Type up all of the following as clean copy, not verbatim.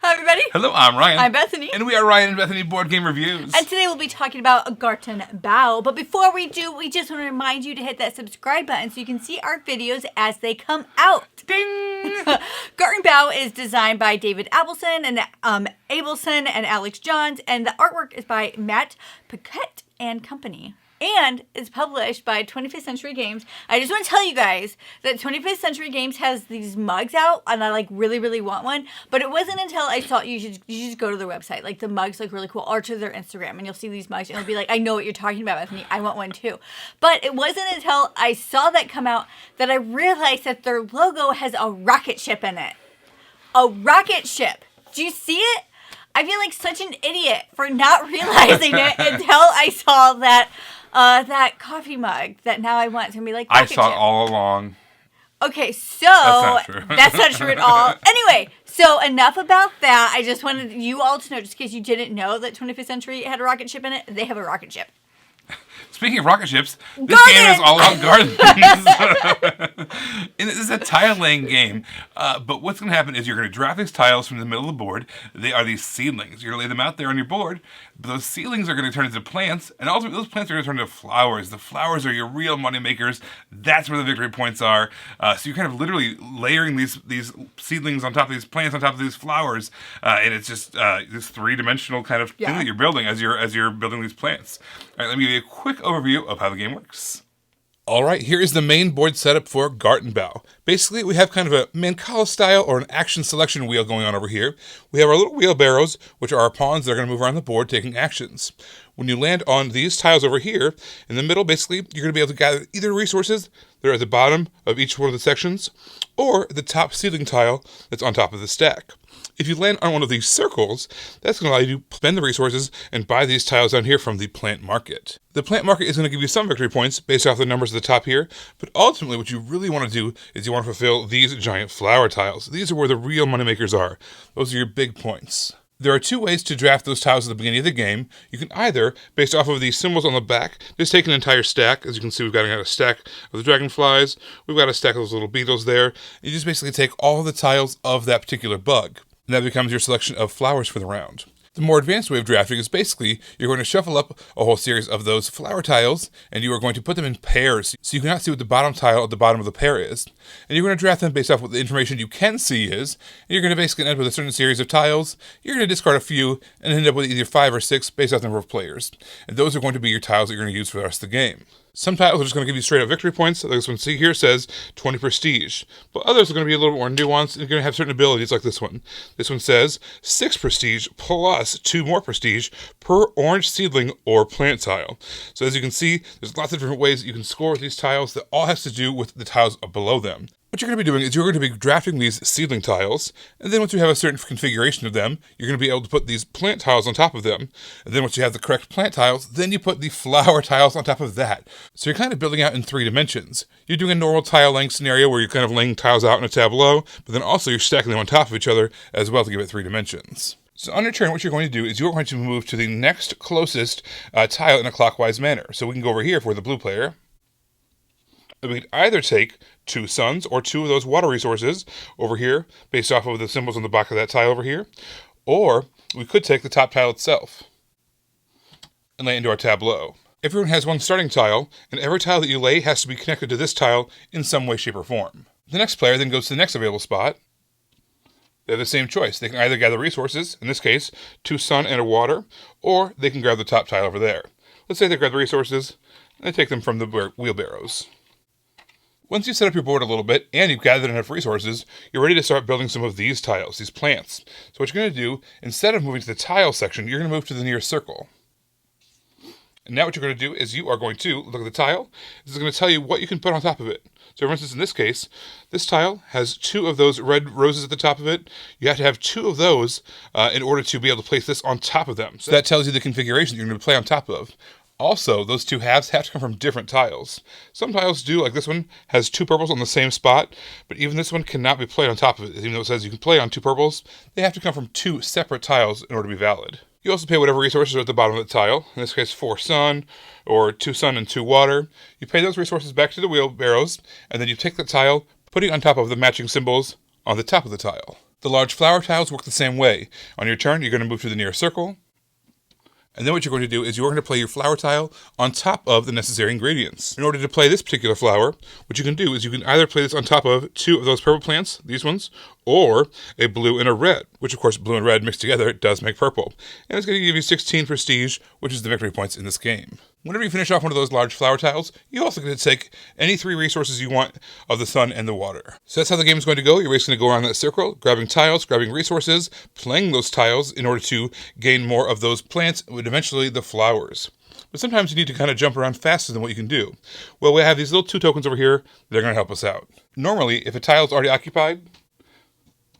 Hi, everybody. Hello, I'm Ryan. I'm Bethany. And we are Ryan and Bethany Board Game Reviews. And today we'll be talking about Gartenbau. But before we do, we just want to remind you to hit that subscribe button so you can see our videos as they come out. Ding! Gartenbau is designed by David Abelson and Alex Johns, and the artwork is by Matt Paquette and Company. And is published by 25th Century Games. I just want to tell you guys that 25th Century Games has these mugs out, and I really want one. But it wasn't until I saw you should just go to their website. Like, the mugs look really cool, or to their Instagram, and you'll see these mugs, and you'll be like, I know what you're talking about, Bethany. I want one too. But it wasn't until I saw that come out that I realized that their logo has a rocket ship in it. A rocket ship. Do you see it? I feel like such an idiot for not realizing it until I saw that coffee mug that now I want to be like I saw it all along. Okay, so That's not true. That's not true at all. Anyway, so enough about that. I just wanted you all to know, just in case you didn't know that 25th Century had a rocket ship in it, they have a rocket ship. Speaking of rocket ships, this game is all about gardens. And this is a tile-laying game. But what's going to happen is you're going to draft these tiles from the middle of the board. They are these seedlings. You're going to lay them out there on your board. But those seedlings are going to turn into plants. And ultimately, those plants are going to turn into flowers. The flowers are your real money makers. That's where the victory points are. So you're kind of literally layering these seedlings on top of these plants, on top of these flowers. And it's just this three-dimensional kind of thing that you're building as you're building these plants. All right, let me give you a quick overview of how the game works. All right, here is the main board setup for Gartenbau. Basically, we have kind of a Mancala style or an action selection wheel going on over here. We have our little wheelbarrows, which are our pawns that are going to move around the board taking actions. When you land on these tiles over here, in the middle, basically, you're going to be able to gather either resources that are at the bottom of each one of the sections, or the top seedling tile that's on top of the stack. If you land on one of these circles, that's going to allow you to spend the resources and buy these tiles down here from the plant market. The plant market is going to give you some victory points based off the numbers at the top here, but ultimately what you really want to do is you want to fulfill these giant flower tiles. These are where the real moneymakers are. Those are your big points. There are two ways to draft those tiles at the beginning of the game. You can either, based off of these symbols on the back, just take an entire stack. As you can see, we've got a stack of the dragonflies. We've got a stack of those little beetles there. You just basically take all the tiles of that particular bug. And that becomes your selection of flowers for the round. The more advanced way of drafting is basically you're going to shuffle up a whole series of those flower tiles, and you are going to put them in pairs, so you cannot see what the bottom tile at the bottom of the pair is. And you're going to draft them based off what the information you can see is, and you're going to basically end up with a certain series of tiles. You're going to discard a few, and end up with either 5 or 6 based off the number of players. And those are going to be your tiles that you're going to use for the rest of the game. Some tiles are just going to give you straight up victory points, like this one see here says 20 prestige. But others are going to be a little more nuanced, and you're going to have certain abilities like this one. This one says 6 prestige plus 2 more prestige per orange seedling or plant tile. So as you can see, there's lots of different ways that you can score with these tiles that all has to do with the tiles below them. What you're going to be doing is you're going to be drafting these seedling tiles, and then once you have a certain configuration of them, you're going to be able to put these plant tiles on top of them. And then once you have the correct plant tiles, then you put the flower tiles on top of that. So you're kind of building out in 3 dimensions. You're doing a normal tile laying scenario where you're kind of laying tiles out in a tableau, but then also you're stacking them on top of each other as well to give it 3 dimensions. So on your turn, what you're going to do is you're going to move to the next closest tile in a clockwise manner. So we can go over here for the blue player. We could either take 2 suns or 2 of those water resources over here, based off of the symbols on the back of that tile over here, or we could take the top tile itself and lay it into our tableau. Everyone has one starting tile, and every tile that you lay has to be connected to this tile in some way, shape, or form. The next player then goes to the next available spot. They have the same choice. They can either gather resources, in this case, 2 sun and a water, or they can grab the top tile over there. Let's say they grab the resources, and they take them from the wheelbarrows. Once you set up your board a little bit, and you've gathered enough resources, you're ready to start building some of these tiles, these plants. So what you're going to do, instead of moving to the tile section, you're going to move to the nearest circle. And now what you're going to do is you are going to look at the tile. This is going to tell you what you can put on top of it. So for instance, in this case, this tile has 2 of those red roses at the top of it. You have to have 2 of those in order to be able to place this on top of them. So that tells you the configuration you're going to play on top of. Also, those 2 halves have to come from different tiles. Some tiles do, like this one, has 2 purples on the same spot, but even this one cannot be played on top of it. Even though it says you can play on 2 purples, they have to come from 2 separate tiles in order to be valid. You also pay whatever resources are at the bottom of the tile, in this case 4 sun, or 2 sun and 2 water. You pay those resources back to the wheelbarrows, and then you take the tile, putting it on top of the matching symbols on the top of the tile. The large flower tiles work the same way. On your turn, you're going to move to the nearest circle. And then what you're going to do is you're going to play your flower tile on top of the necessary ingredients. In order to play this particular flower, what you can do is you can either play this on top of 2 of those purple plants, these ones, or a blue and a red, which of course blue and red mixed together does make purple. And it's going to give you 16 prestige, which is the victory points in this game. Whenever you finish off one of those large flower tiles, you also get to take any 3 resources you want of the sun and the water. So that's how the game is going to go. You're basically going to go around that circle, grabbing tiles, grabbing resources, playing those tiles in order to gain more of those plants, and eventually the flowers. But sometimes you need to kind of jump around faster than what you can do. Well, we have these little 2 tokens over here that are going to help us out. Normally, if a tile is already occupied,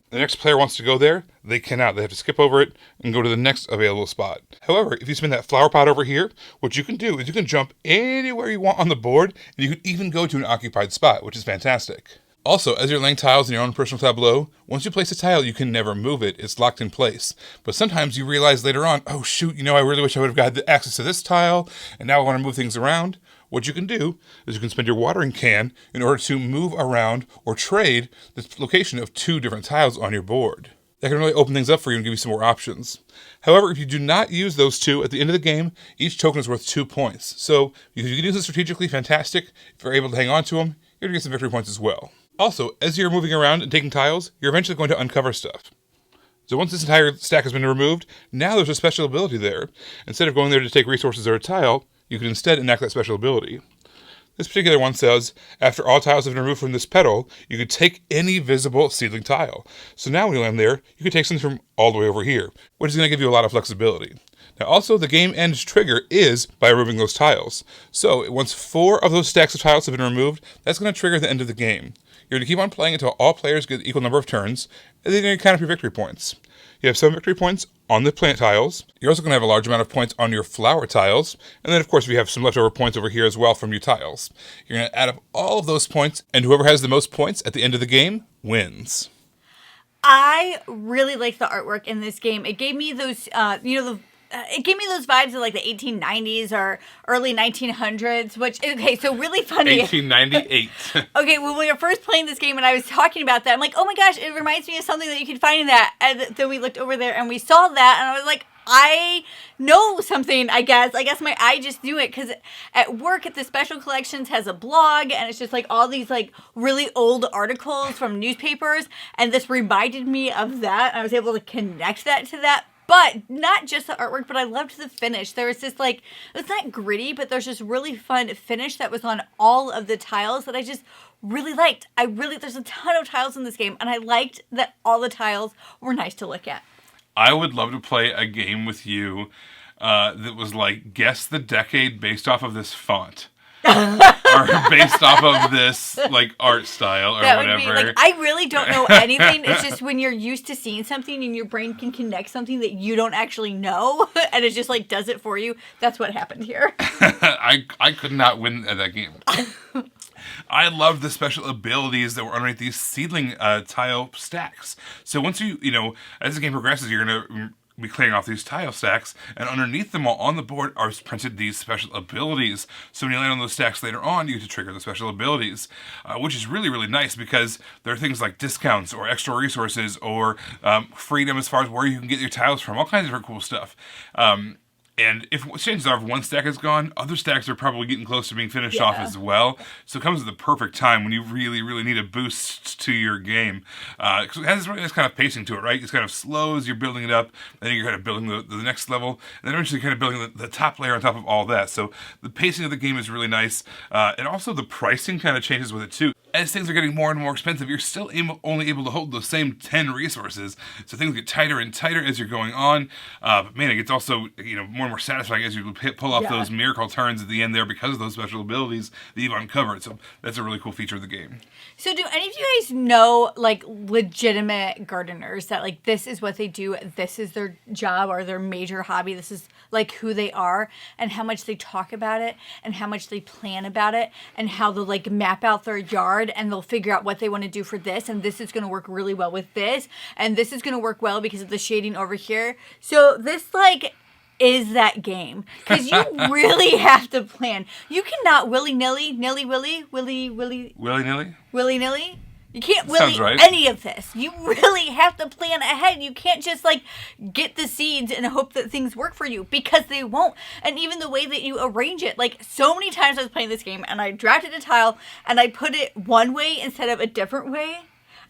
the next player wants to go there, they cannot. They have to skip over it and go to the next available spot. However, if you spin that flower pot over here, what you can do is you can jump anywhere you want on the board, and you can even go to an occupied spot, which is fantastic. Also, as you're laying tiles in your own personal tableau, once you place a tile, you can never move it. It's locked in place. But sometimes you realize later on, oh shoot, I really wish I would have got the access to this tile, and now I want to move things around. What you can do is you can spend your watering can in order to move around or trade the location of 2 different tiles on your board. That can really open things up for you and give you some more options. However, if you do not use those 2, at the end of the game, each token is worth 2 points. So if you can use them strategically, fantastic. If you're able to hang on to them, you're going to get some victory points as well. Also, as you're moving around and taking tiles, you're eventually going to uncover stuff. So once this entire stack has been removed, now there's a special ability there. Instead of going there to take resources or a tile, you can instead enact that special ability. This particular one says, after all tiles have been removed from this petal, you could take any visible seedling tile. So now when you land there, you can take something from all the way over here, which is going to give you a lot of flexibility. Now also, the game end trigger is by removing those tiles. So once 4 of those stacks of tiles have been removed, that's going to trigger the end of the game. You're going to keep on playing until all players get an equal number of turns, and then you're going to count up your victory points. You have 7 victory points on the plant tiles. You're also going to have a large amount of points on your flower tiles. And then, of course, we have some leftover points over here as well from your tiles. You're going to add up all of those points, and whoever has the most points at the end of the game wins. I really like the artwork in this game. It gave me those, it gave me those vibes of like the 1890s or early 1900s, which, okay, so really funny. 1898. Okay, when we were first playing this game and I was talking about that, I'm like, oh my gosh, it reminds me of something that you can find in that. And then we looked over there and we saw that and I was like, I know something, I guess. I guess my eye just knew it because at work at the Special Collections has a blog and it's just like all these like really old articles from newspapers. And this reminded me of that. I was able to connect that to that. But not just the artwork, but I loved the finish. There was this like, it's not gritty, but there's this really fun finish that was on all of the tiles that I just really liked. There's a ton of tiles in this game, and I liked that all the tiles were nice to look at. I would love to play a game with you that was like, guess the decade based off of this font. Or based off of this like art style or that whatever. Would be, like, I really don't know anything. It's just when you're used to seeing something and your brain can connect something that you don't actually know and it just like does it for you. That's what happened here. I could not win at that game. I love the special abilities that were underneath these seedling tile stacks. So once as the game progresses, you're going to be clearing off these tile stacks, and underneath them all on the board are printed these special abilities. So when you land on those stacks later on, you get to trigger the special abilities, which is really, really nice because there are things like discounts or extra resources or freedom as far as where you can get your tiles from, all kinds of different cool stuff. And if chances are, if one stack is gone, other stacks are probably getting close to being finished off as well. So it comes at the perfect time when you really, really need a boost to your game. Because it has this kind of pacing to it, right? It's kind of slow as you're building it up, then you're kind of building the next level, and then eventually kind of building the top layer on top of all that. So the pacing of the game is really nice. And also the pricing kind of changes with it too. As things are getting more and more expensive, you're still only able to hold those same 10 resources. So things get tighter and tighter as you're going on. But man, it gets also more and more satisfying as you pull off those miracle turns at the end there because of those special abilities that you've uncovered. So that's a really cool feature of the game. So do any of you guys know like legitimate gardeners that like this is what they do, this is their job or their major hobby, this is like who they are and how much they talk about it and how much they plan about it and how they'll like map out their yard and they'll figure out what they want to do for this and this is going to work really well with this and this is going to work well because of the shading over here. So this like is that game because you really have to plan. You cannot willy-nilly. You can't Sounds willy right. any of this. You really have to plan ahead. You can't just like get the seeds and hope that things work for you, because they won't. And even the way that you arrange it, like so many times I was playing this game and I drafted a tile and I put it one way instead of a different way.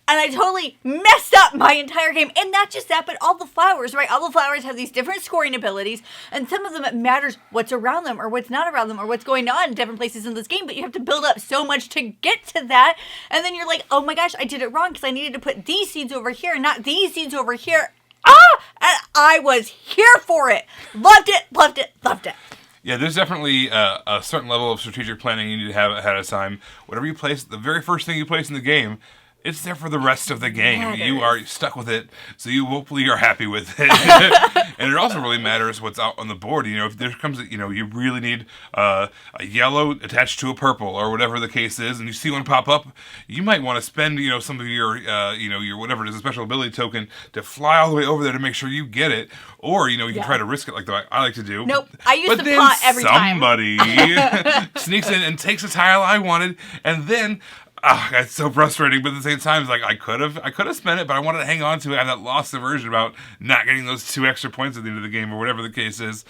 And I totally messed up my entire game. And not just that, but all the flowers, right? All the flowers have these different scoring abilities. And some of them, it matters what's around them or what's not around them or what's going on in different places in this game. But you have to build up so much to get to that. And then you're like, oh my gosh, I did it wrong because I needed to put these seeds over here and not these seeds over here. And I was here for it. Loved it, loved it, loved it. Yeah, there's definitely a certain level of strategic planning you need to have ahead of time. Whatever you place, the very first thing you place in the game, it's there for the rest of the game. Matters. You are stuck with it, so you hopefully are happy with it. And it also really matters what's out on the board. You know, if there comes, you know, you really need a yellow attached to a purple or whatever the case is, and you see one pop up, you might want to spend, you know, some of your, your whatever it is, a special ability token to fly all the way over there to make sure you get it. Or, you know, you can try to risk it like I like to do. Nope, I use but the then plot every time. Somebody sneaks in and takes a tile I wanted, and then it's so frustrating, but at the same time, it's like I could have spent it, but I wanted to hang on to it. I have that lost aversion about not getting those 2 extra points at the end of the game or whatever the case is.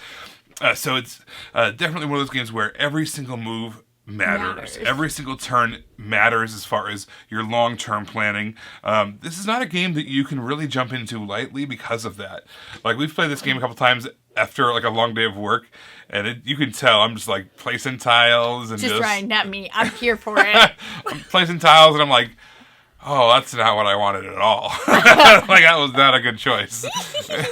So it's definitely one of those games where every single move matters. Every single turn matters as far as your long-term planning. This is not a game that you can really jump into lightly because of that. Like, we've played this game a couple times after like a long day of work, and you can tell I'm just like placing tiles and just Ryan, not me. I'm here for it. I'm placing tiles and I'm like, oh, that's not what I wanted at all. Like, that was not a good choice.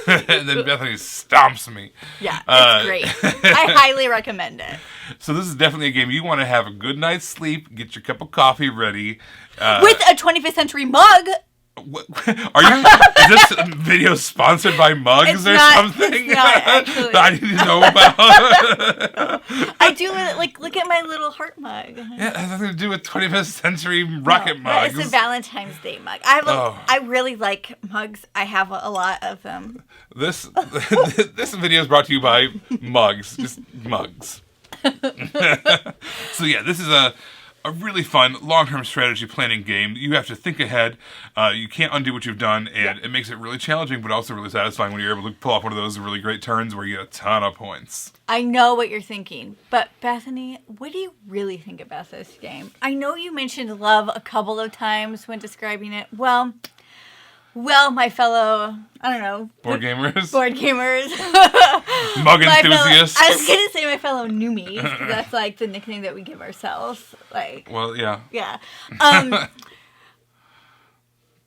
And then Bethany stomps me. Yeah, it's great. I highly recommend it. So this is definitely a game you want to have a good night's sleep, get your cup of coffee ready. With a 25th century mug. Is this video sponsored by mugs something? It's not, actually. That I need to know about. I do like look at my little heart mug. Yeah, it has nothing to do with 25th century rocket mugs. It's a Valentine's Day mug. I really like mugs. I have a lot of them. This video is brought to you by mugs, just mugs. So yeah, this is a really fun long-term strategy planning game. You have to think ahead. You can't undo what you've done, and it makes it really challenging, but also really satisfying when you're able to pull off one of those really great turns where you get a ton of points. I know what you're thinking, but Bethany, what do you really think about this game? I know you mentioned love a couple of times when describing it. Well, my fellow, I don't know. Board gamers. Mug enthusiasts. I was going to say my fellow noomies. That's like the nickname that we give ourselves. Like. Well, yeah. Yeah.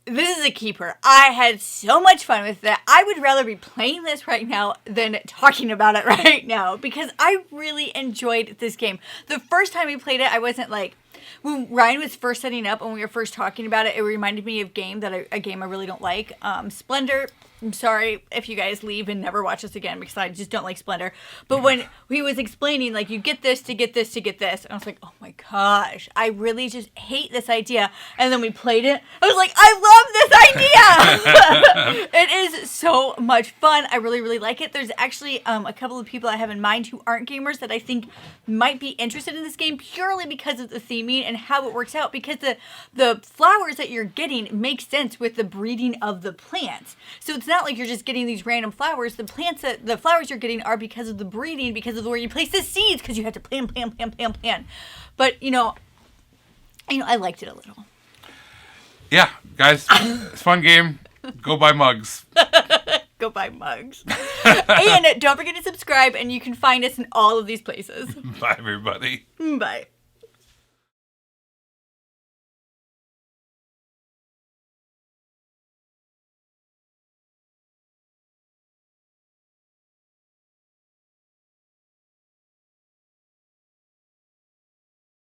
This is a keeper. I had so much fun with that. I would rather be playing this right now than talking about it right now, because I really enjoyed this game. The first time we played it, I wasn't like, when Ryan was first setting up and we were first talking about it, it reminded me of a game I really don't like. Splendor. I'm sorry if you guys leave and never watch this again, because I just don't like Splendor. But when he was explaining, like, you get this to get this to get this, and I was like, oh my gosh, I really just hate this idea. And then we played it. I was like, I love this idea. It is so much fun. I really, really like it. There's actually a couple of people I have in mind who aren't gamers that I think might be interested in this game purely because of the theming and how it works out, because the flowers that you're getting make sense with the breeding of the plants. So it's not like you're just getting these random flowers. The flowers you're getting are because of the breeding, because of where you place the seeds, because you have to plan. But I liked it a little. Yeah, guys, it's a fun game. Go buy mugs. Go buy mugs. And don't forget to subscribe, and you can find us in all of these places. Bye, everybody. Bye.